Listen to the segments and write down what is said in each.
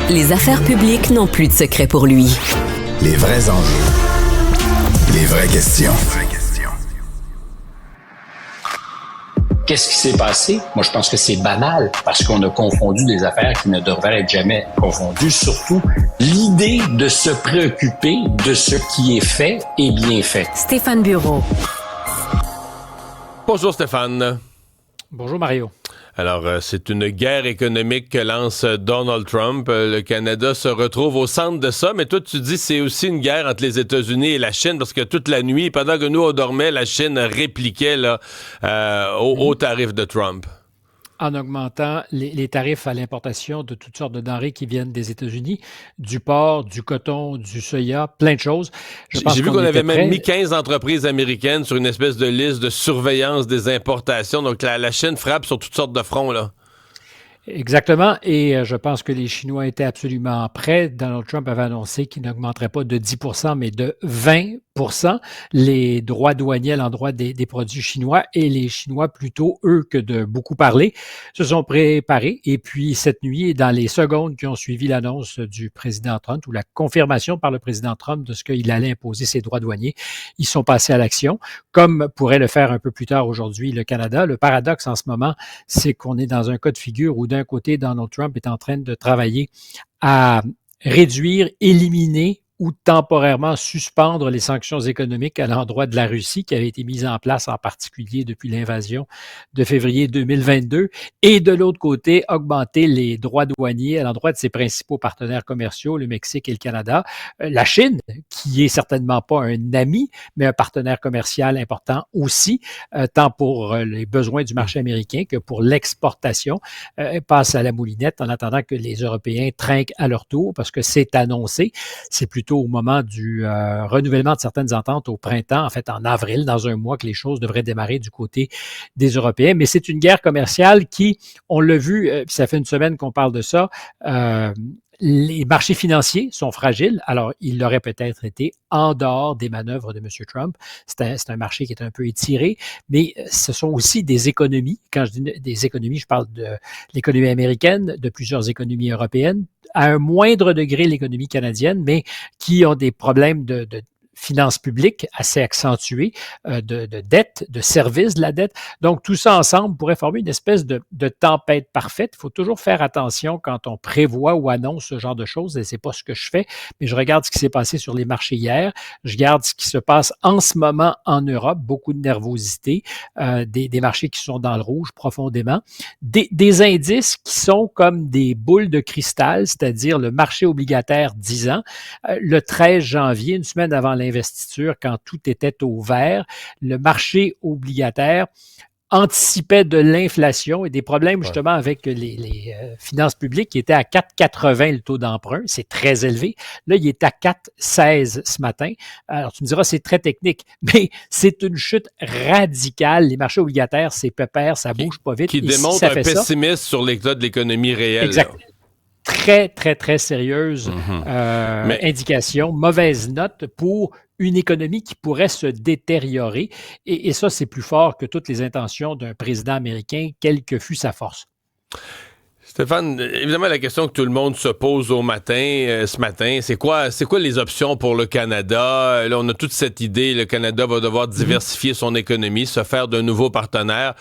Les affaires publiques n'ont plus de secret pour lui. Les vrais enjeux. Les vraies questions. Qu'est-ce qui s'est passé? Moi, je pense que c'est banal parce qu'on a confondu des affaires qui ne devraient être jamais confondues. Surtout, l'idée de se préoccuper de ce qui est fait et bien fait. Stéphane Bureau. Bonjour Stéphane. Bonjour Mario. Alors, c'est une guerre économique que lance Donald Trump. Le Canada se retrouve au centre de ça, mais toi, tu dis que c'est aussi une guerre entre les États-Unis et la Chine, parce que toute la nuit, pendant que nous, on dormait, la Chine répliquait là, au tarif de Trump. En augmentant les tarifs à l'importation de toutes sortes de denrées qui viennent des États-Unis, du porc, du coton, du soya, plein de choses. J'ai vu qu'on avait même mis 15 entreprises américaines sur une espèce de liste de surveillance des importations. Donc la Chine frappe sur toutes sortes de fronts, là. Exactement, et je pense que les Chinois étaient absolument prêts. Donald Trump avait annoncé qu'il n'augmenterait pas de 10%, mais de 20% les droits douaniers à l'endroit des produits chinois, et les Chinois, plutôt eux que de beaucoup parler, se sont préparés. Et puis cette nuit, dans les secondes qui ont suivi l'annonce du président Trump, ou la confirmation par le président Trump de ce qu'il allait imposer ses droits douaniers, ils sont passés à l'action, comme pourrait le faire un peu plus tard aujourd'hui le Canada. Le paradoxe en ce moment, c'est qu'on est dans un cas de figure où d'un côté, Donald Trump est en train de travailler à réduire, éliminer ou temporairement suspendre les sanctions économiques à l'endroit de la Russie qui avaient été mises en place en particulier depuis l'invasion de février 2022, et de l'autre côté, augmenter les droits douaniers à l'endroit de ses principaux partenaires commerciaux, le Mexique et le Canada. La Chine, qui est certainement pas un ami, mais un partenaire commercial important aussi, tant pour les besoins du marché américain que pour l'exportation, passe à la moulinette en attendant que les Européens trinquent à leur tour, parce que c'est annoncé. C'est plutôt au moment du renouvellement de certaines ententes au printemps, en fait en avril, dans un mois, que les choses devraient démarrer du côté des Européens. Mais c'est une guerre commerciale qui, on l'a vu, ça fait une semaine qu'on parle de ça, les marchés financiers sont fragiles. Alors, il aurait peut-être été en dehors des manœuvres de M. Trump. C'est un marché qui est un peu étiré, mais ce sont aussi des économies. Quand je dis des économies, je parle de l'économie américaine, de plusieurs économies européennes, à un moindre degré l'économie canadienne, mais qui ont des problèmes de finances publiques assez accentuées, de dette, de service de la dette. Donc, tout ça ensemble pourrait former une espèce de tempête parfaite. Il faut toujours faire attention quand on prévoit ou annonce ce genre de choses, et c'est pas ce que je fais, mais je regarde ce qui s'est passé sur les marchés hier, je regarde ce qui se passe en ce moment en Europe, beaucoup de nervosité, des marchés qui sont dans le rouge profondément, des indices qui sont comme des boules de cristal, c'est-à-dire le marché obligataire 10 ans, le 13 janvier, une semaine avant l'investiture, quand tout était au vert, le marché obligataire anticipait de l'inflation et des problèmes justement avec les finances publiques qui étaient à 4,80 le taux d'emprunt. C'est très élevé. Là, il est à 4,16 ce matin. Alors, tu me diras, c'est très technique, mais c'est une chute radicale. Les marchés obligataires, c'est pépère, ça bouge pas vite. Qui démontre un pessimisme sur l'état de l'économie réelle. Exact. Là. Très, très, très sérieuse indication, mauvaise note pour une économie qui pourrait se détériorer. Et ça, c'est plus fort que toutes les intentions d'un président américain, quelle que fût sa force. Stéphane, évidemment, la question que tout le monde se pose ce matin, c'est quoi les options pour le Canada? Là, on a toute cette idée, le Canada va devoir diversifier son économie, se faire de nouveaux partenaires.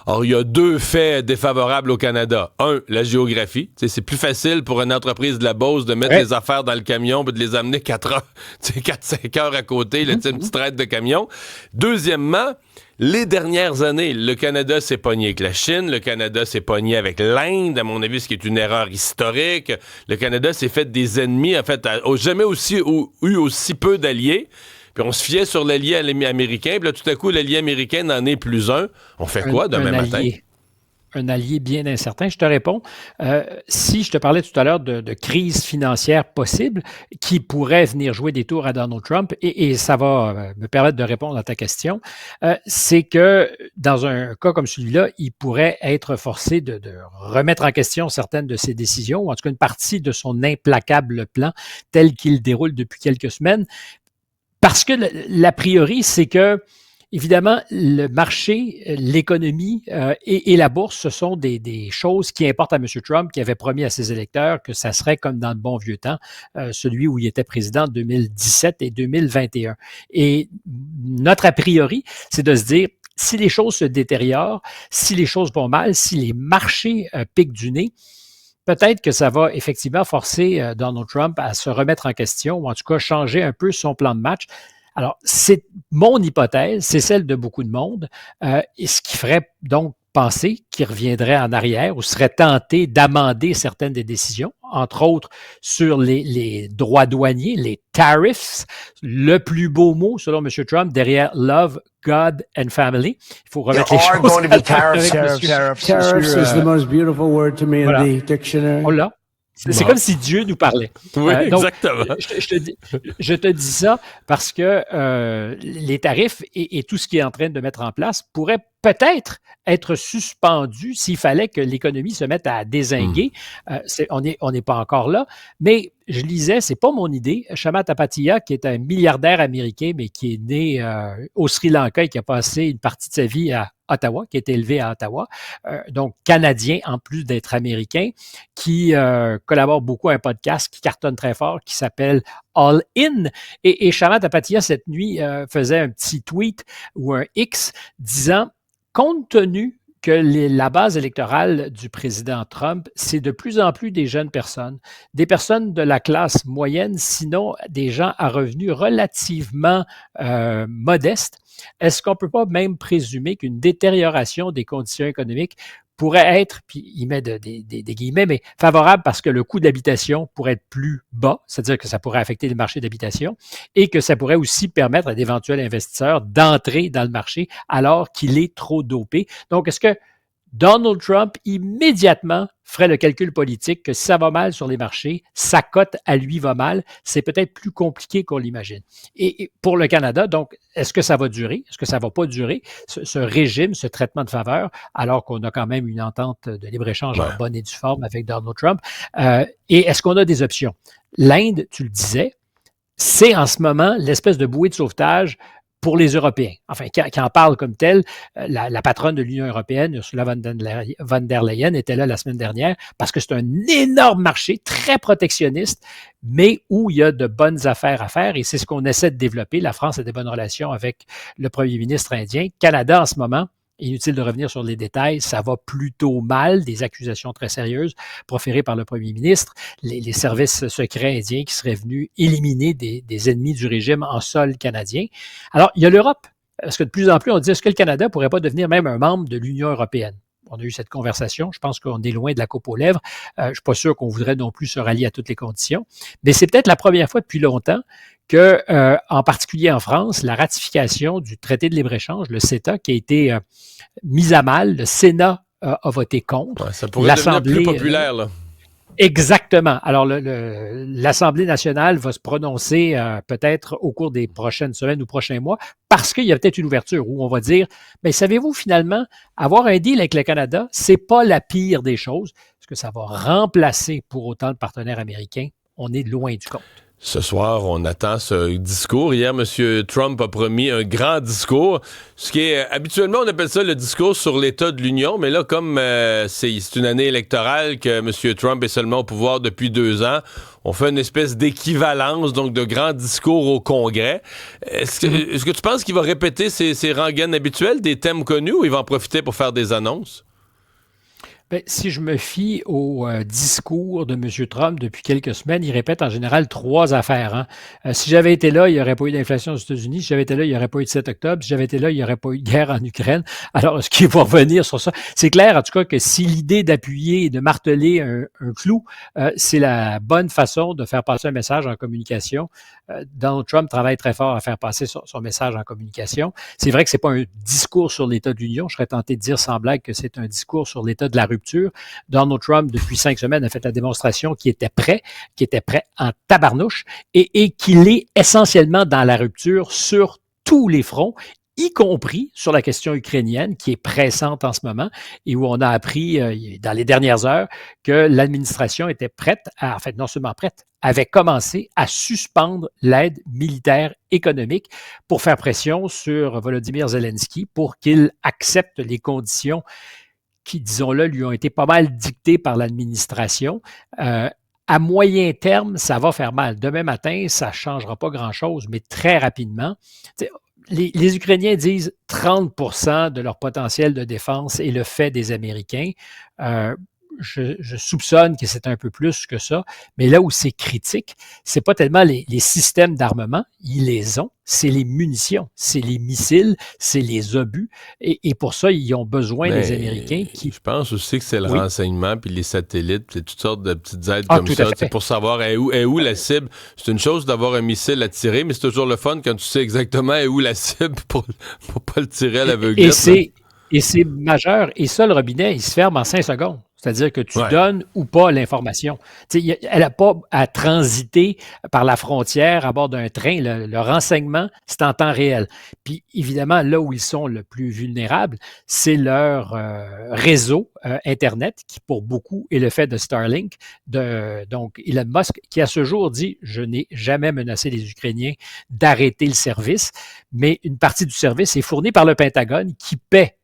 Or, il y a deux faits défavorables au Canada. Un, la géographie. T'sais, c'est plus facile pour une entreprise de la Beauce de mettre les affaires dans le camion et de les amener 4-5 heures à côté, une petite traite de camion. Deuxièmement, les dernières années, le Canada s'est pogné avec la Chine, le Canada s'est pogné avec l'Inde, à mon avis, ce qui est une erreur historique. Le Canada s'est fait des ennemis, en fait, jamais eu aussi peu d'alliés. Puis on se fiait sur l'allié américain, puis là, tout à coup, l'allié américain n'en est plus un. On fait quoi demain matin? Un allié bien incertain. Je te réponds. Si je te parlais tout à l'heure de crise financière possible qui pourrait venir jouer des tours à Donald Trump, et ça va me permettre de répondre à ta question, c'est que dans un cas comme celui-là, il pourrait être forcé de remettre en question certaines de ses décisions, ou en tout cas une partie de son implacable plan tel qu'il déroule depuis quelques semaines. Parce que l'a priori, c'est que évidemment, le marché, l'économie et la bourse, ce sont des choses qui importent à M. Trump, qui avait promis à ses électeurs que ça serait comme dans le bon vieux temps, celui où il était président en 2017 et 2021. Et notre a priori, c'est de se dire, si les choses se détériorent, si les choses vont mal, si les marchés piquent du nez, peut-être que ça va effectivement forcer Donald Trump à se remettre en question ou en tout cas changer un peu son plan de match. Alors, c'est mon hypothèse, c'est celle de beaucoup de monde, et ce qui ferait donc penser qu'il reviendrait en arrière ou serait tenté d'amender certaines des décisions, entre autres sur les droits douaniers, les tariffs, le plus beau mot, selon M. Trump, derrière Love, God and Family. Il faut remettre les choses. Going to be tariffs. Tariffs is the most beautiful word to me in the dictionary. On l'a. C'est comme si Dieu nous parlait. Oui, donc, exactement. Je te dis ça parce que les tarifs et tout ce qui est en train de mettre en place pourraient peut-être être suspendus s'il fallait que l'économie se mette à dézinguer. On n'est pas encore là, mais je lisais, c'est pas mon idée, Chamath Palihapitiya, qui est un milliardaire américain, mais qui est né au Sri Lanka et qui a passé une partie de sa vie à Ottawa, qui a été élevé à Ottawa, donc canadien en plus d'être américain, qui collabore beaucoup à un podcast qui cartonne très fort, qui s'appelle All In. Et Chamath Palihapitiya, cette nuit, faisait un petit tweet ou un X disant, compte tenu que la base électorale du président Trump, c'est de plus en plus des jeunes personnes, des personnes de la classe moyenne, sinon des gens à revenus relativement modestes. Est-ce qu'on ne peut pas même présumer qu'une détérioration des conditions économiques pourrait être, puis il met des guillemets, mais favorable parce que le coût d'habitation pourrait être plus bas, c'est-à-dire que ça pourrait affecter les marchés d'habitation et que ça pourrait aussi permettre à d'éventuels investisseurs d'entrer dans le marché alors qu'il est trop dopé. Donc, est-ce que Donald Trump immédiatement ferait le calcul politique que si ça va mal sur les marchés, sa cote à lui va mal, c'est peut-être plus compliqué qu'on l'imagine. Et pour le Canada, donc, est-ce que ça va durer? Est-ce que ça ne va pas durer, ce régime, ce traitement de faveur, alors qu'on a quand même une entente de libre-échange en bonne et due forme avec Donald Trump? Et est-ce qu'on a des options? L'Inde, tu le disais, c'est en ce moment l'espèce de bouée de sauvetage pour les Européens. Enfin, qui en parle comme tel, la patronne de l'Union européenne, Ursula von der Leyen, était là la semaine dernière parce que c'est un énorme marché, très protectionniste, mais où il y a de bonnes affaires à faire et c'est ce qu'on essaie de développer. La France a des bonnes relations avec le premier ministre indien. Canada, en ce moment, inutile de revenir sur les détails, ça va plutôt mal, des accusations très sérieuses proférées par le premier ministre, les services secrets indiens qui seraient venus éliminer des ennemis du régime en sol canadien. Alors, il y a l'Europe, parce que de plus en plus, on dit, est-ce que le Canada ne pourrait pas devenir même un membre de l'Union européenne? On a eu cette conversation. Je pense qu'on est loin de la coupe aux lèvres. Je ne suis pas sûr qu'on voudrait non plus se rallier à toutes les conditions. Mais c'est peut-être la première fois depuis longtemps que, en particulier en France, la ratification du traité de libre-échange, le CETA, qui a été mise à mal, le Sénat a voté contre. Ouais, ça pourrait devenir plus populaire, là. Exactement. Alors, l'Assemblée nationale va se prononcer peut-être au cours des prochaines semaines ou prochains mois parce qu'il y a peut-être une ouverture où on va dire, mais savez-vous finalement, avoir un deal avec le Canada, c'est pas la pire des choses. Est-ce que ça va remplacer pour autant le partenaire américain? On est loin du compte. Ce soir, on attend ce discours. Hier, M. Trump a promis un grand discours. Ce qui est, habituellement, on appelle ça le discours sur l'état de l'Union, mais là, comme c'est une année électorale que M. Trump est seulement au pouvoir depuis 2 ans, on fait une espèce d'équivalence, donc de grand discours au Congrès. Est-ce que tu penses qu'il va répéter ses rengaines habituelles, des thèmes connus, ou il va en profiter pour faire des annonces? Bien, si je me fie au discours de M. Trump depuis quelques semaines, il répète en général 3 affaires. Hein. Si j'avais été là, il n'y aurait pas eu d'inflation aux États-Unis. Si j'avais été là, il n'y aurait pas eu de 7 octobre. Si j'avais été là, il n'y aurait pas eu de guerre en Ukraine. Alors, est-ce qu'il va revenir sur ça? C'est clair, en tout cas, que si l'idée d'appuyer et de marteler un clou, c'est la bonne façon de faire passer un message en communication. Donald Trump travaille très fort à faire passer son message en communication. C'est vrai que c'est pas un discours sur l'état de l'Union. Je serais tenté de dire sans blague que c'est un discours sur l'état de la rupture. Donald Trump, depuis 5 semaines, a fait la démonstration qu'il était prêt en tabarnouche et qu'il est essentiellement dans la rupture sur tous les fronts, y compris sur la question ukrainienne, qui est pressante en ce moment, et où on a appris dans les dernières heures que l'administration était prête, en fait, non seulement prête, avait commencé à suspendre l'aide militaire économique pour faire pression sur Volodymyr Zelensky pour qu'il accepte les conditions qui, disons-le, lui ont été pas mal dictées par l'administration. À moyen terme, ça va faire mal. Demain matin, ça ne changera pas grand-chose, mais très rapidement. Les Ukrainiens disent 30% de leur potentiel de défense est le fait des Américains. Je soupçonne que c'est un peu plus que ça, mais là où c'est critique, c'est pas tellement les systèmes d'armement, ils les ont, c'est les munitions, c'est les missiles, c'est les obus, et pour ça, ils ont besoin des Américains qui... Je pense aussi que c'est le renseignement, puis les satellites, puis toutes sortes de petites aides comme ça, pour savoir est où la cible. C'est une chose d'avoir un missile à tirer, mais c'est toujours le fun quand tu sais exactement où la cible pour pas le tirer à l'aveuglette. Et c'est majeur, et ça, le robinet, il se ferme en 5 secondes. C'est-à-dire que tu donnes ou pas l'information. Elle n'a pas à transiter par la frontière à bord d'un train. Le renseignement, c'est en temps réel. Puis évidemment, là où ils sont le plus vulnérables, c'est leur réseau Internet, qui pour beaucoup est le fait de Starlink. Donc Elon Musk, qui à ce jour dit « Je n'ai jamais menacé les Ukrainiens d'arrêter le service », mais une partie du service est fournie par le Pentagone qui paie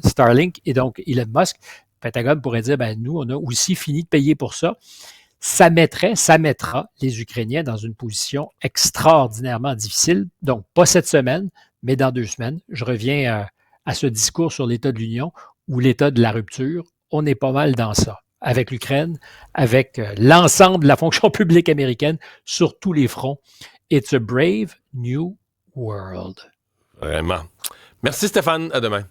Starlink et donc Elon Musk. Le Pentagone pourrait dire, nous, on a aussi fini de payer pour ça. Ça mettra les Ukrainiens dans une position extraordinairement difficile. Donc, pas cette semaine, mais dans 2 semaines. Je reviens à ce discours sur l'état de l'Union ou l'état de la rupture. On est pas mal dans ça, avec l'Ukraine, avec l'ensemble de la fonction publique américaine sur tous les fronts. It's a brave new world. Vraiment. Merci Stéphane, à demain.